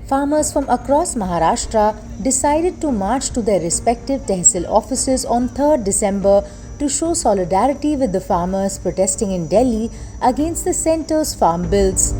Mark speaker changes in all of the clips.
Speaker 1: farmers from across Maharashtra decided to march to their respective tehsil offices on 3rd December to show solidarity with the farmers protesting in Delhi against the centre's farm bills.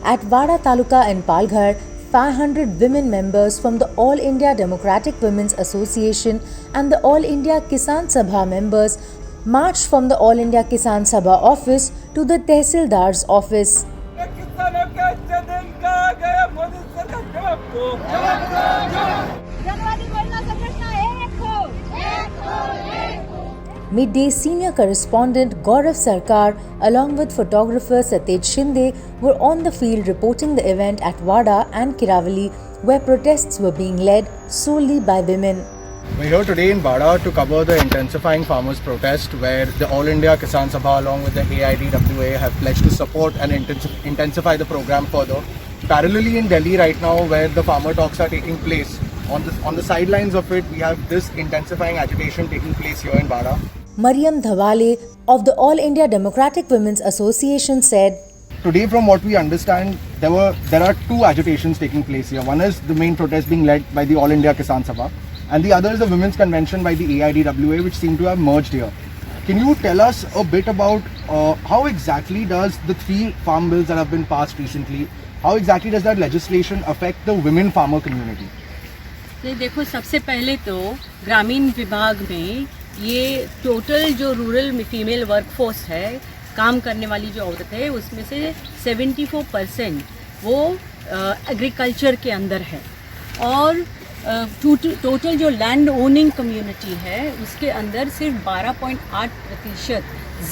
Speaker 1: At Wada Taluka in Palghar, 500 women members from the All India Democratic Women's Association and the All India Kisan Sabha members marched from the All India Kisan Sabha office to the Tehsildar's office. Midday senior correspondent Gaurav Sarkar along with photographer Satej Shinde were on the field reporting the event at Wada and Kiravali, where protests were being led solely by women.
Speaker 2: We're here today in Wada to cover the intensifying farmers' protest, where the All India Kisan Sabha along with the AIDWA have pledged to support and intensify the program further. Parallelly in Delhi right now, where the farmer talks are taking place, on the sidelines of it, we have this intensifying agitation taking place here in Wada.
Speaker 1: Mariam Dhawale of the All India Democratic Women's Association said,
Speaker 2: "Today, from what we understand, there are two agitations taking place here. One is the main protest being led by the All India Kisan Sabha, and the other is the Women's Convention by the AIDWA, which seem to have merged here. Can you tell us a bit about how exactly does the 3 farm bills that have been passed recently, how exactly does that legislation affect the women farmer community?"
Speaker 3: देखो, सबसे पहले तो ग्रामीण विभाग में ये total जो rural female workforce है, काम करने वाली जो औरत है, उसमें से 74% वो एग्रीकल्चर के अंदर है और टोटल जो लैंड ओनिंग कम्युनिटी है उसके अंदर सिर्फ 12.8%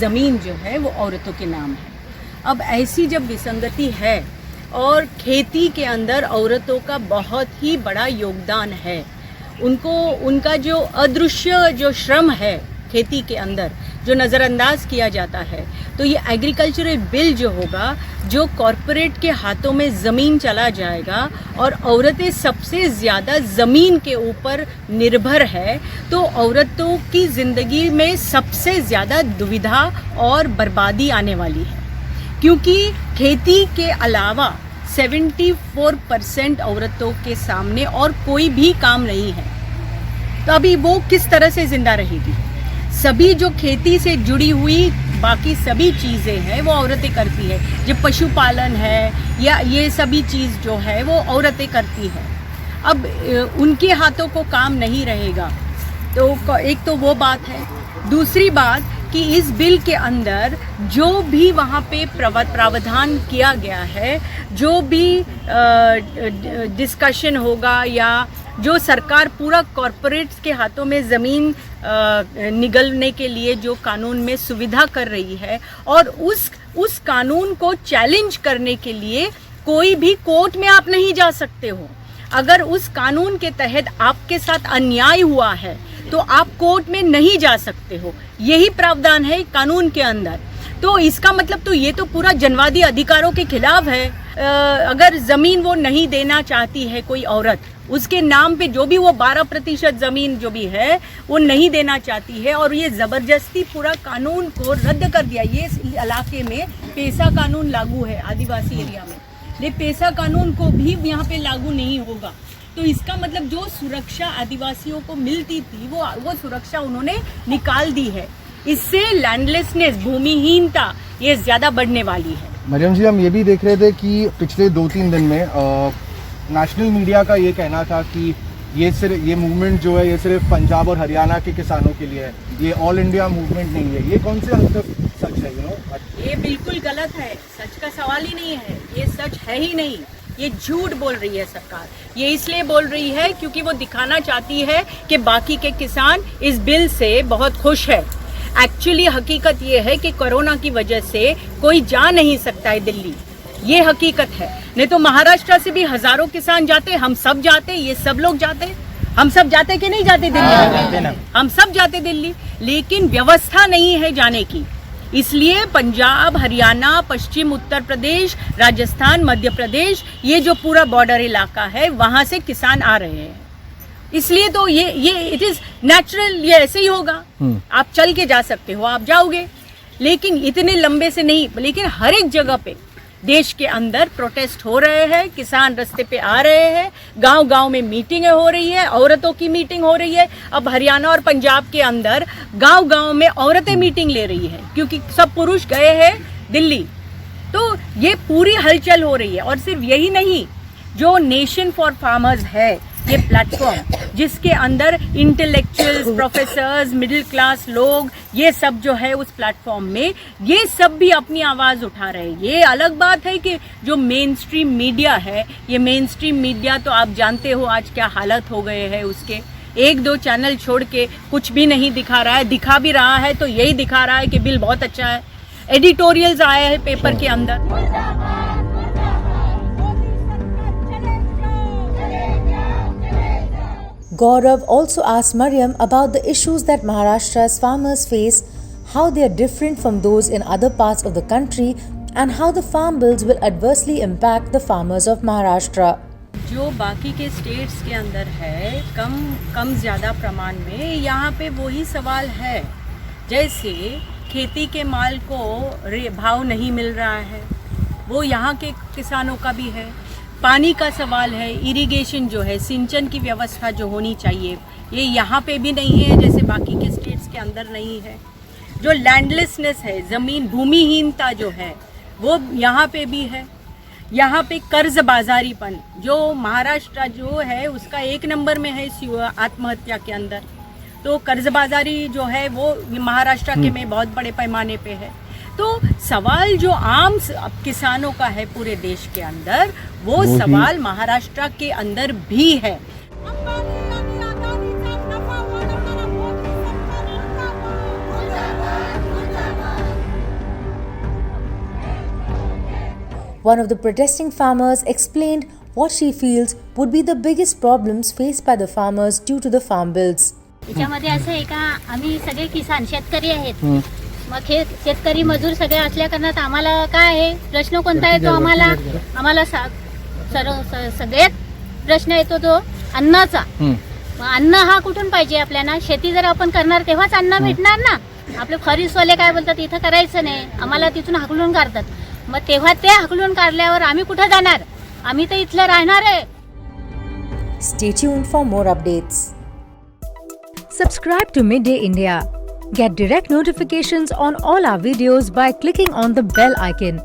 Speaker 3: ज़मीन जो है वो औरतों के नाम है। अब ऐसी जब विसंगति है और खेती के अंदर औरतों का बहुत ही बड़ा योगदान है, उनका जो अदृश्य जो श्रम है खेती के अंदर जो नज़रअंदाज किया जाता है, तो ये एग्रीकल्चरल बिल जो होगा, जो कॉरपोरेट के हाथों में ज़मीन चला जाएगा और औरतें सबसे ज़्यादा ज़मीन के ऊपर निर्भर है, तो औरतों की ज़िंदगी में सबसे ज़्यादा दुविधा और बर्बादी आने वाली है, क्योंकि खेती के अलावा 74% औरतों के सामने और कोई भी काम नहीं है। तो अभी वो किस तरह से जिंदा रहेगी? सभी जो खेती से जुड़ी हुई बाकी सभी चीज़ें हैं वो औरतें करती है, जो पशुपालन है या ये सभी चीज़ जो है वो औरतें करती है। अब उनके हाथों को काम नहीं रहेगा, तो एक तो वो बात है। दूसरी बात कि इस बिल के अंदर जो भी वहाँ पे प्रावधान किया गया है, जो भी डिस्कशन होगा या जो सरकार पूरा कॉरपोरेट्स के हाथों में ज़मीन निगलने के लिए जो कानून में सुविधा कर रही है, और उस कानून को चैलेंज करने के लिए कोई भी कोर्ट में आप नहीं जा सकते हो। अगर उस कानून के तहत आपके साथ अन्याय हुआ है तो आप कोर्ट में नहीं जा सकते हो, यही प्रावधान है कानून के अंदर। तो इसका मतलब तो ये तो पूरा जनवादी अधिकारों के खिलाफ है। अगर ज़मीन वो नहीं देना चाहती है कोई औरत, उसके नाम पे जो भी वो 12% ज़मीन जो भी है वो नहीं देना चाहती है, और ये ज़बरदस्ती पूरा कानून को रद्द कर दिया। ये इलाके में पेशा कानून लागू है आदिवासी एरिया में, लेकिन पेशा कानून को भी यहाँ पे लागू नहीं होगा। तो इसका मतलब जो सुरक्षा आदिवासियों को मिलती थी वो सुरक्षा उन्होंने निकाल दी है। इससे लैंडलेसनेस, भूमिहीनता ये ज़्यादा बढ़ने वाली है।
Speaker 2: मरियम जी, हम ये भी देख रहे थे कि पिछले 2-3 दिन में नेशनल मीडिया का ये कहना था कि ये मूवमेंट जो है ये सिर्फ पंजाब और हरियाणा के किसानों के लिए है, ये ऑल इंडिया मूवमेंट नहीं है। ये कौन से हद तक सच है?
Speaker 3: ये बिल्कुल गलत है, सच का सवाल ही नहीं है, ये सच है ही नहीं। ये झूठ बोल रही है सरकार। ये इसलिए बोल रही है क्योंकि वो दिखाना चाहती है कि बाकी के किसान इस बिल से बहुत खुश है। एक्चुअली हकीकत ये है कि कोरोना की वजह से कोई जा नहीं सकता है दिल्ली, ये हकीकत है। नहीं तो महाराष्ट्र से भी हजारों किसान जाते, हम सब जाते, ये सब लोग जाते। हम सब जाते कि नहीं जाते दिल्ली? हम सब जाते दिल्ली, लेकिन व्यवस्था नहीं है जाने की। इसलिए पंजाब, हरियाणा, पश्चिम उत्तर प्रदेश, राजस्थान, मध्य प्रदेश, ये जो पूरा बॉर्डर इलाका है वहाँ से किसान आ रहे हैं। इसलिए तो ये इट इज नेचुरल, ये ऐसे ही होगा। आप चल के जा सकते हो, आप जाओगे, लेकिन इतने लंबे से नहीं। लेकिन हर एक जगह पे देश के अंदर प्रोटेस्ट हो रहे हैं, किसान रास्ते पे आ रहे हैं, गांव गांव में मीटिंगें हो रही है, औरतों की मीटिंग हो रही है। अब हरियाणा और पंजाब के अंदर गांव गांव में औरतें मीटिंग ले रही है, क्योंकि सब पुरुष गए हैं दिल्ली। तो ये पूरी हलचल हो रही है। और सिर्फ यही नहीं, जो नेशन फॉर फार्मर्स है ये प्लेटफॉर्म, जिसके अंदर इंटेलेक्चुअल्स, प्रोफेसर्स, मिडिल क्लास लोग, ये सब जो है उस प्लेटफॉर्म में, ये सब भी अपनी आवाज उठा रहे हैं। ये अलग बात है कि जो मेन स्ट्रीम मीडिया है, ये मेन स्ट्रीम मीडिया तो आप जानते हो आज क्या हालत हो गए हैं उसके। एक दो चैनल छोड़ के कुछ भी नहीं दिखा रहा है। दिखा भी रहा है तो यही दिखा रहा है कि बिल बहुत अच्छा है। एडिटोरियल्स आए हैं पेपर के अंदर।
Speaker 1: Gaurav also asked Mariam about the issues that Maharashtra's farmers face, how they are different from those in other parts of the country, and how the farm bills will adversely impact the farmers of Maharashtra.
Speaker 3: जो बाकी के states के अंदर है, कम ज़्यादा प्रमाण में, यहाँ पे वही सवाल है। जैसे खेती के माल को भाव नहीं मिल रहा है, वो यहाँ के किसानों का भी है। पानी का सवाल है, इरिगेशन जो है, सिंचन की व्यवस्था जो होनी चाहिए, ये यहाँ पे भी नहीं है, जैसे बाकी के स्टेट्स के अंदर नहीं है। जो लैंडलेसनेस है, ज़मीन भूमिहीनता जो है, वो यहाँ पे भी है। यहाँ पे कर्ज बाजारीपन जो महाराष्ट्र जो है उसका 1 नंबर में है आत्महत्या के अंदर। तो कर्ज बाजारी जो है वो महाराष्ट्र के में बहुत बड़े पैमाने पे है। तो सवाल जो आम किसानों का है पूरे देश के अंदर, वो सवाल महाराष्ट्र के अंदर भी है।
Speaker 1: One of the protesting farmers explained what she feels would be the biggest problems faced by the farmers due to the farm bills.
Speaker 4: याच्यामध्ये असं आहे का, आम्ही सगळे किसान शेतकरी आहेत। मग शेतकरी मजूर सगळे असल्या कारणात आम्हाला काय आहे, प्रश्न कोणता आहे तो आम्हाला सगळ्यात प्रश्न येतो तो अन्नाचा। मग अन्न हा कुठून पाहिजे आपल्याला? शेती जर आपण करणार तेव्हाच अन्न भेटणार ना। आपले खरीसवाले काय बोलतात, इथं करायचं नाही, आम्हाला तिथून हाकलून काढतात। मग तेव्हा ते हाकलून काढल्यावर आम्ही कुठं जाणार? आम्ही तर इथलं राहणार आहे।
Speaker 1: Stay tuned for more updates. Subscribe to Midday India. Get direct notifications on all our videos by clicking on the bell icon.